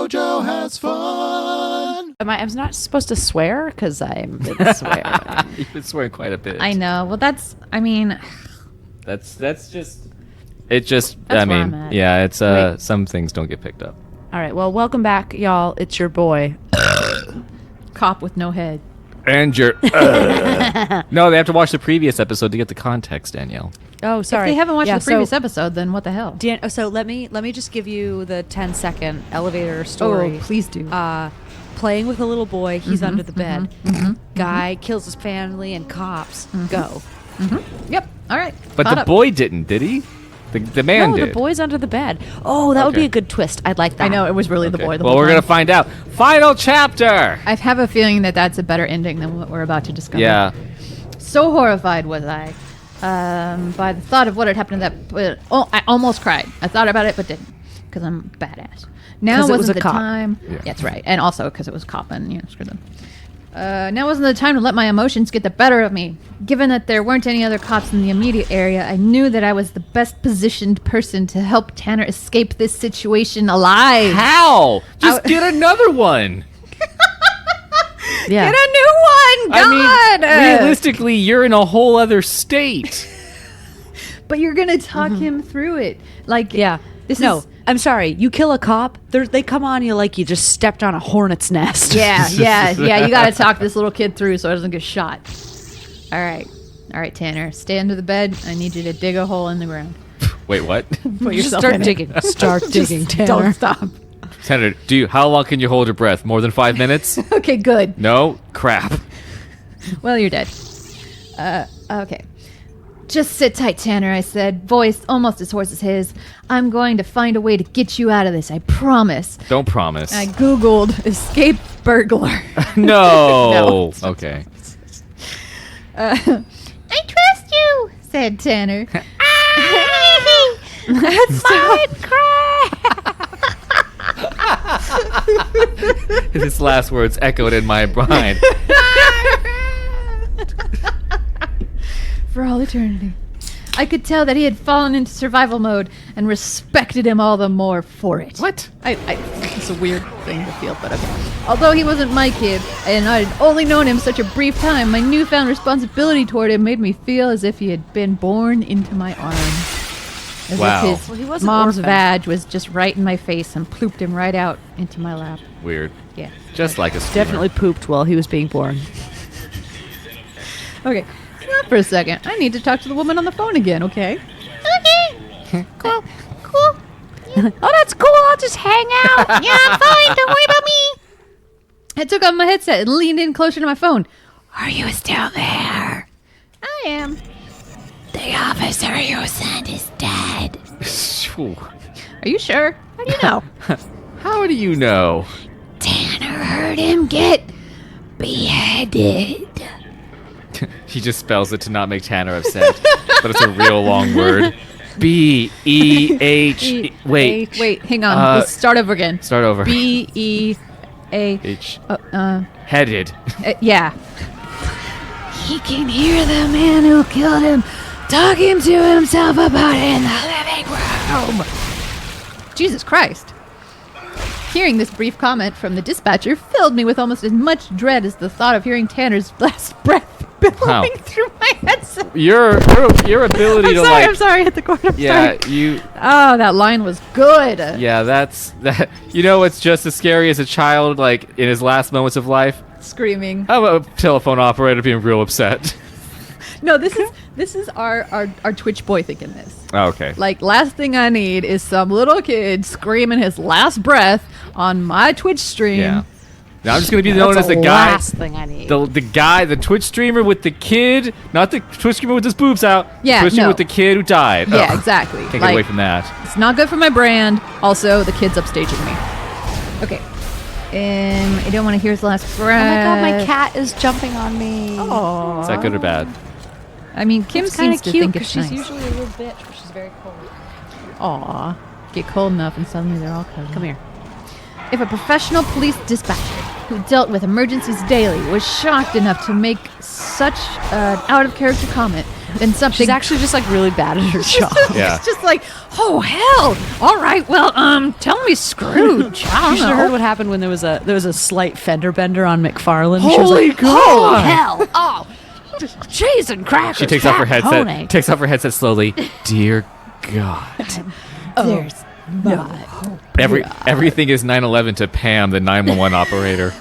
JoJo has fun. I'm not supposed to swear because I'm been swearing. You've been swearing quite a bit. I know. Well, that's just. It just. That's where I'm at. Yeah. It's Wait. some things don't get picked up. All right. Well, welcome back, y'all. It's your boy. cop with no head. And you're. No, they have to watch the previous episode to get the context, Danielle. Oh, sorry. If they haven't watched Yeah, the previous episode, then what the hell? So let me just give you the 10-second elevator story. Oh, please do. Playing with a little boy. He's under the bed. Guy kills his family and cops. Go. Yep. All right. But Caught the up. boy didn't, did he? The man No, did. the boy's under the bed. Oh, that would be Okay. a good twist. I'd like that. I know it was really the Okay. boy. The Well, whole we're time. gonna find out. Final chapter. I have a feeling that that's a better ending than what we're about to discover. Yeah. So horrified was I by the thought of what had happened to that. I almost cried. I thought about it, but didn't, because I'm badass. Now 'Cause it was wasn't a the cop. time. Yeah. That's right, and also because it was cop, and screw them. Now wasn't the time to let my emotions get the better of me. Given that there weren't any other cops in the immediate area, I knew that I was the best positioned person to help Tanner escape this situation alive. How? Just get another one. Yeah. Get a new one, God! I mean, realistically, you're in a whole other state. But you're gonna talk him through it, like Yeah. This no, is I'm sorry. You kill a cop, they come on you like you just stepped on a hornet's nest. yeah. You gotta talk this little kid through so he doesn't get shot. All right, Tanner, stay under the bed. I need you to dig a hole in the ground. Wait, what? Put Just yourself start in it. digging. Start digging, Tanner. Don't stop. Senator, how long can you hold your breath? More than 5 minutes? Okay, good. No? Crap. Well, you're dead. Okay. Just sit tight, Tanner, I said, voice almost as hoarse as his. I'm going to find a way to get you out of this, I promise. Don't promise. I Googled escape burglar. No. Okay. I trust you, said Tanner. That's my cry. His last words echoed in my mind. For all eternity. I could tell that he had fallen into survival mode and respected him all the more for it. What? It's a weird thing to feel, but okay. Although he wasn't my kid, and I'd only known him such a brief time, my newfound responsibility toward him made me feel as if he had been born into my arms. As Wow. if Well, he his wasn't mom's orphaned. vag was just right in my face and plooped him right out into my lap. Weird. Yeah. Just like a steamer. Definitely pooped while he was being born. Okay, stop for a second. I need to talk to the woman on the phone again, okay? Okay. Cool. Oh, that's cool. I'll just hang out. Yeah, I'm fine. Don't worry about me. I took off my headset and leaned in closer to my phone. Are you still there? I am. The officer you sent is dead. Phew. Are you sure? How do you know? How do you know? Tanner heard him get beheaded. He just spells it to not make Tanner upset. But it's a real long word. B-E-H... Wait. Wait, hang on. Let's start over again. Start over. B-E-A... H. Yeah. Headed. He can hear the man who killed him talking to himself about it in the living room. Jesus Christ. Hearing this brief comment from the dispatcher filled me with almost as much dread as the thought of hearing Tanner's last breath billowing Wow. through my headset. Your ability I'm to sorry, like... I'm sorry, hit the corner. I'm Yeah, sorry. you... Oh, that line was good. Yeah, that. You know what's just as scary as a child, like, in his last moments of life? Screaming. How about a telephone operator being real upset? No, this is our Twitch boy thinking this. Oh, okay. Like, last thing I need is some little kid screaming his last breath on my Twitch stream. Yeah. Now I'm just gonna be known That's as the the guy, last thing I need. the guy, the Twitch streamer with the kid, not the Twitch streamer with his boobs out. Yeah, Twitch streamer no. with the kid who died. Yeah, Ugh. exactly. Can't get Like, away from that. it's not good for my brand. Also, the kid's upstaging me. Okay. I don't want to hear his last Oh breath. my god, my cat is jumping on me. Aww. Is that good or bad? I mean, Kim It's kind seems of to cute think because it's she's nice. usually a little bitch, but she's very cold. Aw. Get cold enough and suddenly they're all cuddly. Come here. If a professional police dispatcher who dealt with emergencies daily was shocked enough to make such an out-of-character comment, then something. She's actually just like really bad at her job. Yeah. It's just like, oh hell! All right, well, tell me, Scrooge. I You don't should have know. heard what happened when there was a slight fender bender on McFarlane. Holy she was like, God. oh hell! Oh, cheese and crackers. She takes off her headset. pepperoni." Takes off her headset slowly. Dear God. There's no. Everything is 9/11 to Pam, the 911 operator.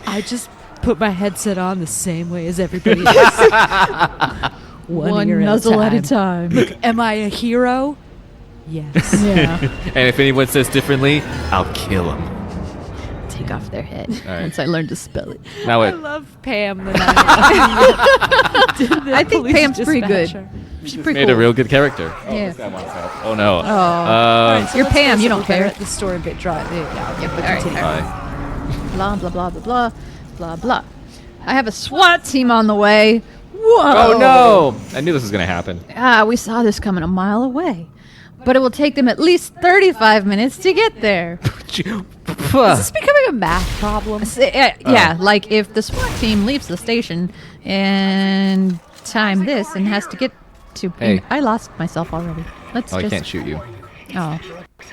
I just put my headset on the same way as everybody else. One ear nuzzle at a time. Look, am I a hero? Yes. Yeah. And if anyone says differently, I'll kill him. Take off their head right. once I learn to spell it. Now I what? love Pam. The I think Pam's pretty good. She's pretty Made cool. a real good character. Oh, Yeah. this guy wants help. Oh no. You're Pam, you don't care. At the store and get dry. There you go. Yep, But all right, continue. all right. Blah, blah, blah, blah, blah, blah, blah. I have a SWAT team on the way. Whoa. Oh no! I knew this was gonna happen. We saw this coming a mile away. But it will take them at least 35 minutes to get there. Is this becoming a math problem? Yeah, like if the SWAT team leaves the station and time this and has to get to... Hey. I lost myself already. Let's Oh, I just... can't shoot you. Oh.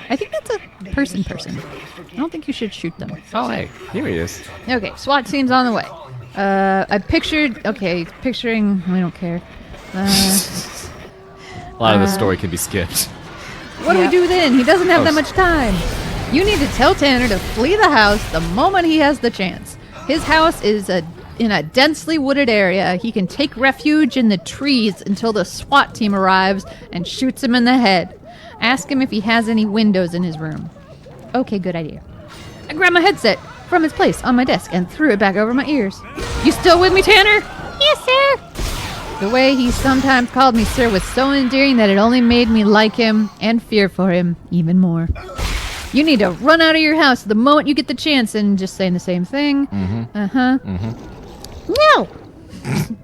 I think that's a person. I don't think you should shoot them. Oh hey, here he is. Okay, SWAT team's on the way. Picturing... We don't care. A lot of the story can be skipped. What do we Yeah. do then? He doesn't have Oh, that much time. You need to tell Tanner to flee the house the moment he has the chance. His house is in a densely wooded area. He can take refuge in the trees until the SWAT team arrives and shoots him in the head. Ask him if he has any windows in his room. Okay, good idea. I grabbed my headset from its place on my desk and threw it back over my ears. You still with me, Tanner? Yes, sir. The way he sometimes called me sir was so endearing that it only made me like him and fear for him even more. You need to run out of your house the moment you get the chance, and just saying the same thing. Uh-huh. No!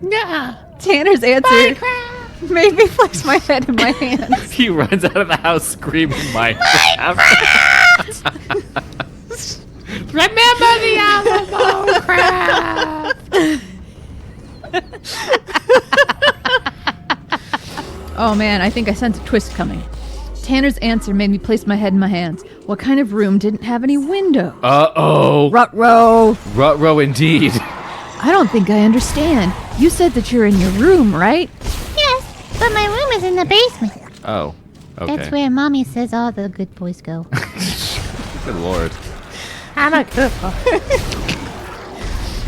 Nah. Tanner's answer made me flex my head in my hands. He runs out of the house screaming, Minecraft. Remember the Alamo craft. Oh man, I think I sensed a twist coming. Tanner's answer made me place my head in my hands. What kind of room didn't have any window? Uh-oh. Ruh-roh. Ruh-roh indeed. I don't think I understand. You said that you're in your room, right? Yes, but my room is in the basement. Oh, okay. That's where Mommy says all the good boys go. Good lord. I'm a good boy.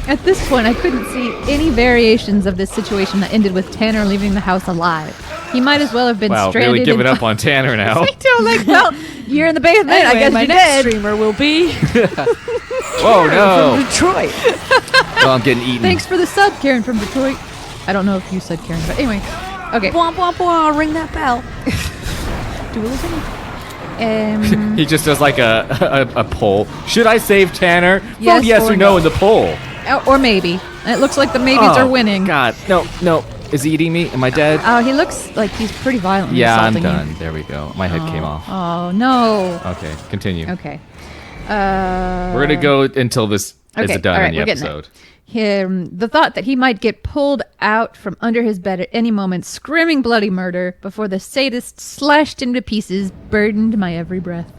At this point, I couldn't see any variations of this situation that ended with Tanner leaving the house alive. He might as well have been Wow, stranded really giving in... up on Tanner now. I know, like, well, you're in the basement, I Anyway, guess my you're next dead. streamer will be Whoa, no. Detroit. Well, I'm getting eaten. Thanks for the sub, Karen from Detroit. I don't know if you said Karen, but anyway. Okay. Blah blah blah. Ring that bell. Do a little He just does like a poll. Should I save Tanner? Yes Vote yes or or no no. in the poll. or maybe. It looks like the maybes are winning. God, no. Is he eating me? Am I dead? Oh, he looks like he's pretty violently Yeah, I'm assaulting done. you. There we go. My head came off. Oh, no. Okay, continue. Okay. We're gonna go until this Okay, is done all right, in the we're getting episode. The thought that he might get pulled out from under his bed at any moment, screaming bloody murder before the sadist slashed him to pieces, burdened my every breath.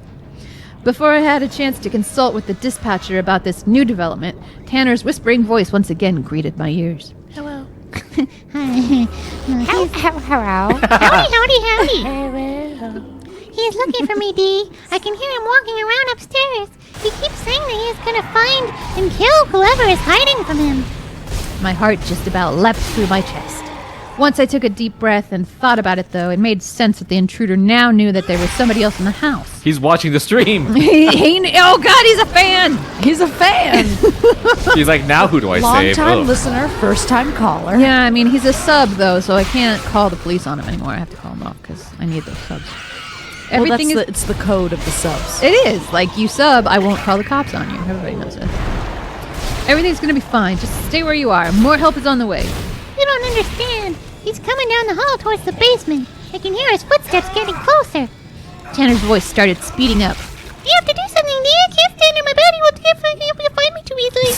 Before I had a chance to consult with the dispatcher about this new development, Tanner's whispering voice once again greeted my ears. Hello. Hello. Howdy. He's looking for me, Dee. I can hear him walking around upstairs. He keeps saying that he is going to find and kill whoever is hiding from him. My heart just about leapt through my chest. Once I took a deep breath and thought about it, though, it made sense that the intruder now knew that there was somebody else in the house. He's watching the stream. Oh, God, he's a fan! He's a fan. He's like, now who do I Long save? time Ugh. listener, first time caller. Yeah, I mean, he's a sub, though, so I can't call the police on him anymore. I have to call him off because I need those subs. Well, Everything is... it's the code of the subs. It is. Like, you sub, I won't call the cops on you. Everybody knows it. Everything's gonna be fine. Just stay where you are. More help is on the way. You don't understand. He's coming down the hall towards the basement. I can hear his footsteps getting closer. Tanner's voice started speeding up. You have to do something, Dee. I can't stand in my bed. He will find me too easily.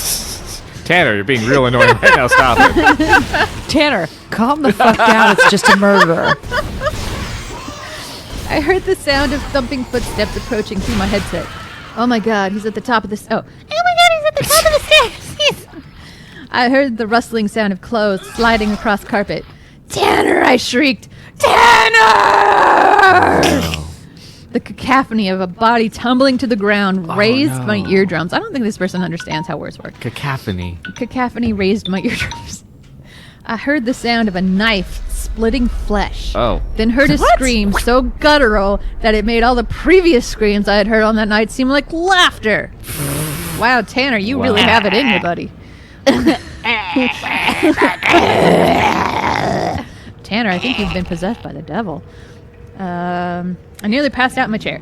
Tanner, you're being real annoying right now. Stop it. Tanner, calm the fuck down. It's just a murderer. I heard the sound of thumping footsteps approaching through my headset. Oh my god, he's at the top of the... Oh my god, he's at the top of the stairs! I heard the rustling sound of clothes sliding across carpet. Tanner, I shrieked. Tanner! The cacophony of a body tumbling to the ground raised my eardrums. I don't think this person understands how words work. Cacophony. Cacophony raised my eardrums. I heard the sound of a knife splitting flesh. Oh. Then heard a scream so guttural that it made all the previous screams I had heard on that night seem like laughter. Wow, Tanner, you really have it in you, buddy. Tanner, I think you've been possessed by the devil. I nearly passed out in my chair.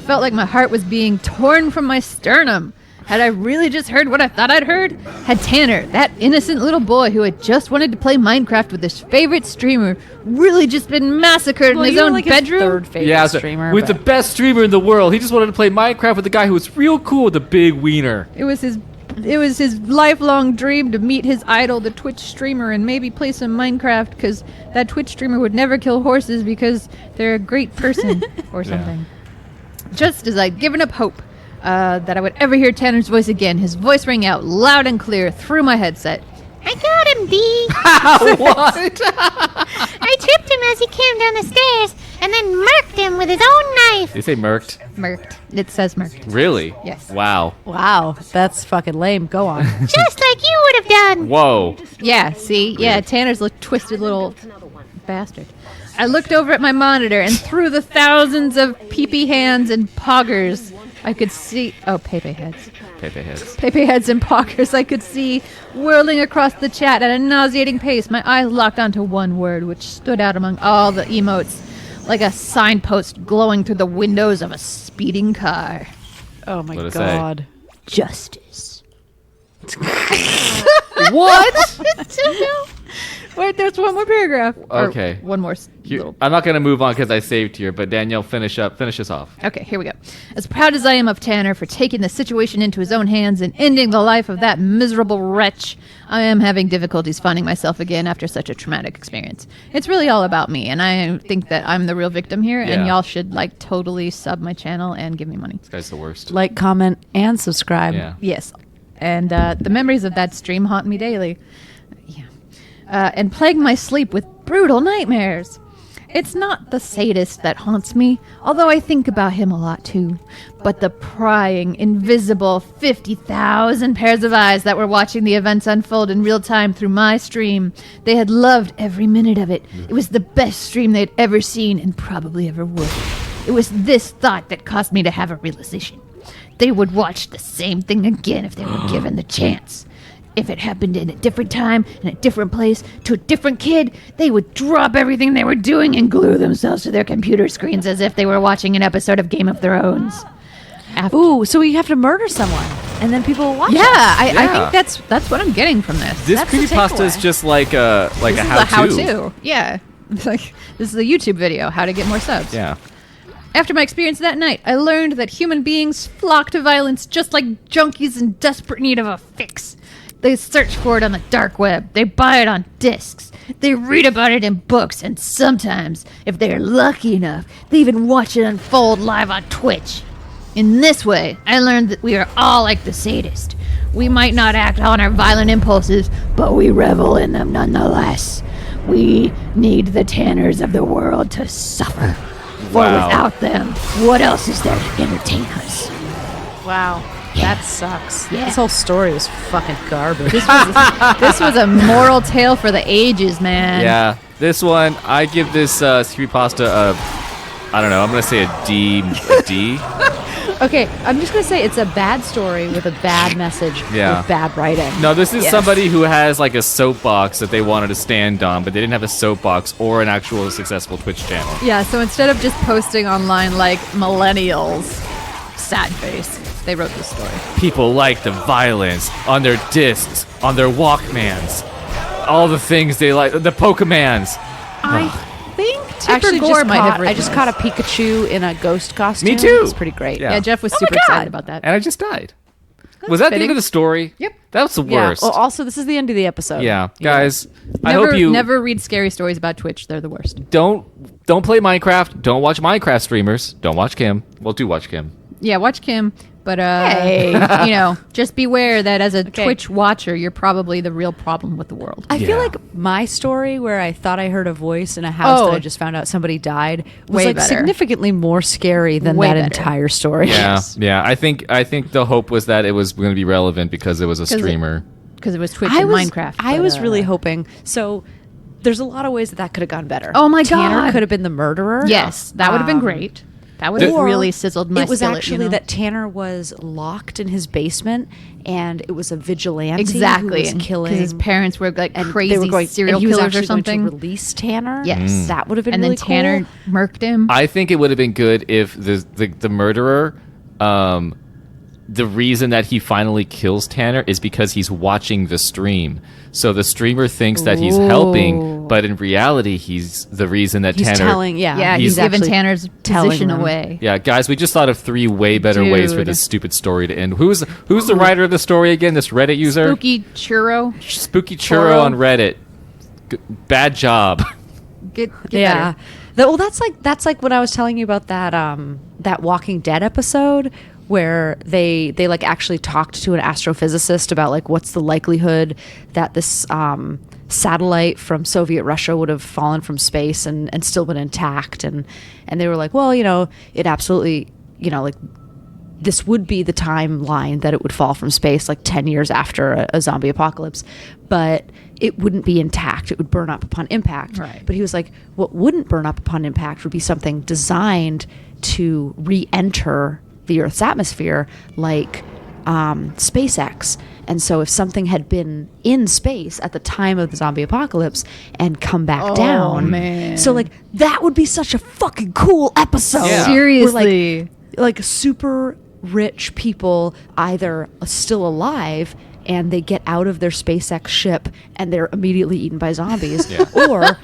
Felt like my heart was being torn from my sternum. Had I really just heard what I thought I'd heard? Had Tanner, that innocent little boy who had just wanted to play Minecraft with his favorite streamer, really just been massacred in his own bedroom? Third favorite Yeah, streamer. with the best streamer in the world. He just wanted to play Minecraft with the guy who was real cool with the big wiener. It was his lifelong dream to meet his idol, the Twitch streamer, and maybe play some Minecraft, because that Twitch streamer would never kill horses because they're a great person or something. Just as I'd given up hope that I would ever hear Tanner's voice again, his voice rang out loud and clear through my headset. I got him, D. What? I tripped him as he came down the stairs and then murked him with his own knife. Did you say murked? Murked. It says murked. Really? Yes. Wow. Wow, that's fucking lame. Go on. Just like you would have done. Whoa. Yeah, see? Yeah, Tanner's a twisted little bastard. I looked over at my monitor, and through the thousands of peepee hands and poggers, I could see... Oh, Pepe heads. Pepe heads. Pepe heads and poggers I could see whirling across the chat at a nauseating pace. My eyes locked onto one word, which stood out among all the emotes, like a signpost glowing through the windows of a speeding car. Oh my What'd it say? god. Justice. What? Wait, there's one more paragraph. Or Okay. one more Here- little... I'm not going to move on because I saved here, but Danielle, finish us off. Okay, here we go. As proud as I am of Tanner for taking the situation into his own hands and ending the life of that miserable wretch, I am having difficulties finding myself again after such a traumatic experience. It's really all about me, and I think that I'm the real victim here, and Yeah. y'all should, like, totally sub my channel and give me money. This guy's the worst. Like, comment, and subscribe. Yeah. Yes. And the memories of that stream haunt me daily. Yeah. And plague my sleep with brutal nightmares. It's not the sadist that haunts me, although I think about him a lot too, but the prying, invisible 50,000 pairs of eyes that were watching the events unfold in real time through my stream. They had loved every minute of it. It was the best stream they'd ever seen and probably ever would. It was this thought that caused me to have a realization. They would watch the same thing again if they were given the chance. If it happened in a different time, in a different place, to a different kid, they would drop everything they were doing and glue themselves to their computer screens as if they were watching an episode of Game of Thrones. Ooh, so we have to murder someone, and then people will watch Yeah, us. I Yeah. think that's what I'm getting from this. This That's the creepypasta is takeaway. just like a This is how-to. a how-to. Yeah. It's like, this is a YouTube video, how to get more subs. Yeah. After my experience that night, I learned that human beings flock to violence just like junkies in desperate need of a fix. They search for it on the dark web. They buy it on discs. They read about it in books. And sometimes, if they're lucky enough, they even watch it unfold live on Twitch. In this way, I learned that we are all like the sadist. We might not act on our violent impulses, but we revel in them nonetheless. We need the Tanners of the world to suffer. For Wow. without them, what else is there to entertain us? Wow. That sucks. Yeah. This whole story was fucking garbage. This was a moral tale for the ages, man. Yeah. This one, I give this creepypasta I don't know, I'm going to say a D. Okay, I'm just gonna say it's a bad story with a bad message Yeah. with bad writing. No, this is Yes. somebody who has like a soapbox that they wanted to stand on, but they didn't have a soapbox or an actual successful Twitch channel. Yeah, so instead of just posting online like millennials, sad face, they wrote this story. People like the violence on their discs, on their Walkmans, all the things they like, the Pokemans. I think Tipper Actually, Gore might have I written just caught a this. Pikachu in a ghost costume. Me too. It's pretty great. Yeah. Yeah, Jeff was Oh my super God. excited about that. And I just died. Was that the fitting. end of the story? Yep. That's the Yeah. worst. Well, also, this is the end of the episode. Yeah, guys. I Never, hope you never read scary stories about Twitch. They're the worst. don't play Minecraft. Don't watch Minecraft streamers. Don't watch Kim. Well, do watch Kim. Yeah, watch Kim, but Hey. just beware that as a Okay. Twitch watcher, you're probably the real problem with the world. I feel Yeah. like my story, where I thought I heard a voice in a house Oh. that I just found out somebody died, was Way like better. significantly more scary than Way that better. entire story. Yeah, yeah. I think the hope was that it was going to be relevant because it was a 'Cause it- streamer. Because it was Twitch I and was, Minecraft. I but, was really uh, hoping. So there's a lot of ways that could have gone better. Oh my Tanner God. could have been the murderer. Yes, that would have been Um, great. That would have Or really sizzled my It was skillet, actually that Tanner was locked in his basement, and it was a vigilante exactly who was killing. because his parents were like and crazy they were going, serial and he was killers or actually going something. to release Tanner. Yes. that would have been and really then Tanner murked him. I think it would have been good if the murderer, the reason that he finally kills Tanner is because he's watching the stream. So the streamer thinks that he's helping, but in reality, he's the reason that He's Tanner. telling, yeah, he's he's giving actually Tanner's telling position them. away. Yeah, guys, we just thought of 3 way better ways for Dude. this stupid story to end. Who's the writer of the story again? This Reddit user, Spooky churro. Spooky Churro on Reddit. Bad job. Get Yeah. better. Well, that's like when I was telling you about that Walking Dead episode where they like actually talked to an astrophysicist about like what's the likelihood that this satellite from Soviet Russia would have fallen from space and still been intact, and they were like, well, it absolutely, like this would be the timeline that it would fall from space, like 10 years after a zombie apocalypse, but it wouldn't be intact. It would burn up upon impact. Right. But he was like, what wouldn't burn up upon impact would be something designed to re-enter the Earth's atmosphere, like SpaceX. And so if something had been in space at the time of the zombie apocalypse and come back down, man. so like that would be such a fucking cool episode. Yeah. Seriously. Like super rich people either still alive and they get out of their SpaceX ship and they're immediately eaten by zombies, or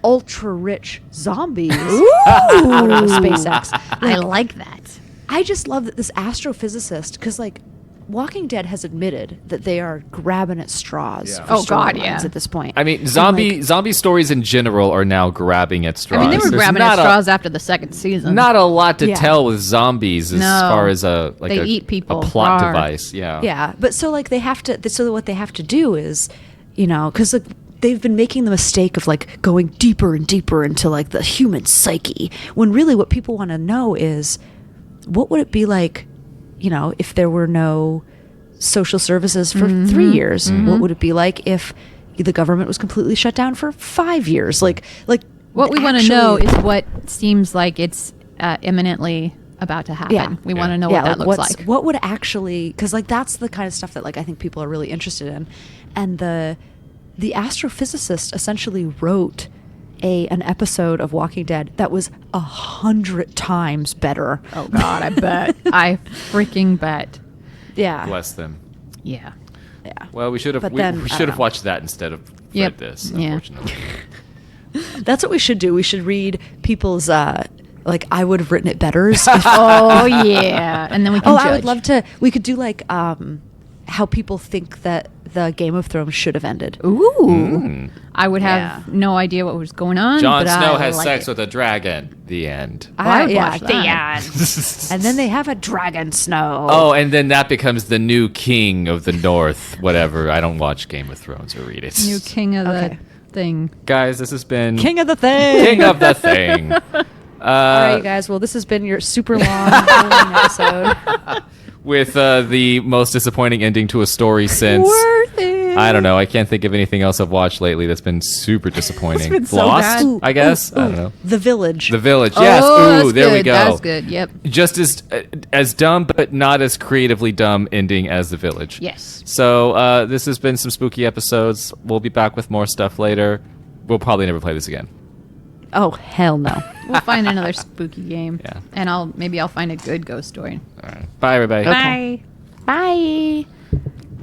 ultra rich zombies out of the SpaceX. I like that. I just love that this astrophysicist, because like Walking Dead has admitted that they are grabbing at straws. Yeah. For Oh, God, storylines yeah. At this point, I mean, And, zombie stories in general are now grabbing at straws. I mean, they were There's grabbing at not a- straws after the second season. Not a lot to Yeah. tell with zombies as No. far as a They eat people. a plot Rawr. device. Yeah. Yeah, but so like they have to. So what they have to do is, because like they've been making the mistake of like going deeper and deeper into like the human psyche, when really what people want to know is, what would it be like, if there were no social services for 3 years? What would it be like if the government was completely shut down for 5 years? Like What we want to know actually- is what seems like it's imminently about to happen. Yeah. We want Yeah. to know what that looks like. What would actually, because like that's the kind of stuff that like I think people are really interested in, and the astrophysicist essentially wrote an episode of Walking Dead that was 100 times better. Oh God, I bet. I freaking bet. Yeah, Bless them. Yeah. yeah. Well, we should have But we, then, we I should don't have know. watched that instead of Yep. read this. Yeah. Unfortunately. That's what we should do. We should read people's like I would have written it better. Oh yeah, and then we can. Oh, judge. I would love to. We could do like how people think that the Game of Thrones should have ended. Ooh. I would have Yeah. no idea what was going on. Jon but Snow I has like sex it. with a dragon. The end. I would yeah, watch the that. end. And then they have a dragon snow. Oh, and then that becomes the new king of the North. Whatever. I don't watch Game of Thrones or read it. New king of Okay. the thing. Guys, this has been King of the Thing. King of the Thing. All right, you guys. Well, this has been your super long boring episode. With the most disappointing ending to a story since. Worth it. I don't know. I can't think of anything else I've watched lately that's been super disappointing. been so Lost, bad. I guess. I don't know. The Village. The Village. Yes. Oh, Ooh, that's there we good. go. That's good. Yep. Just as dumb, but not as creatively dumb ending as The Village. Yes. So this has been some spooky episodes. We'll be back with more stuff later. We'll probably never play this again. Oh hell no. We'll find another spooky game. Yeah. And I'll find a good ghost story. All right. Bye, everybody. Bye. Bye.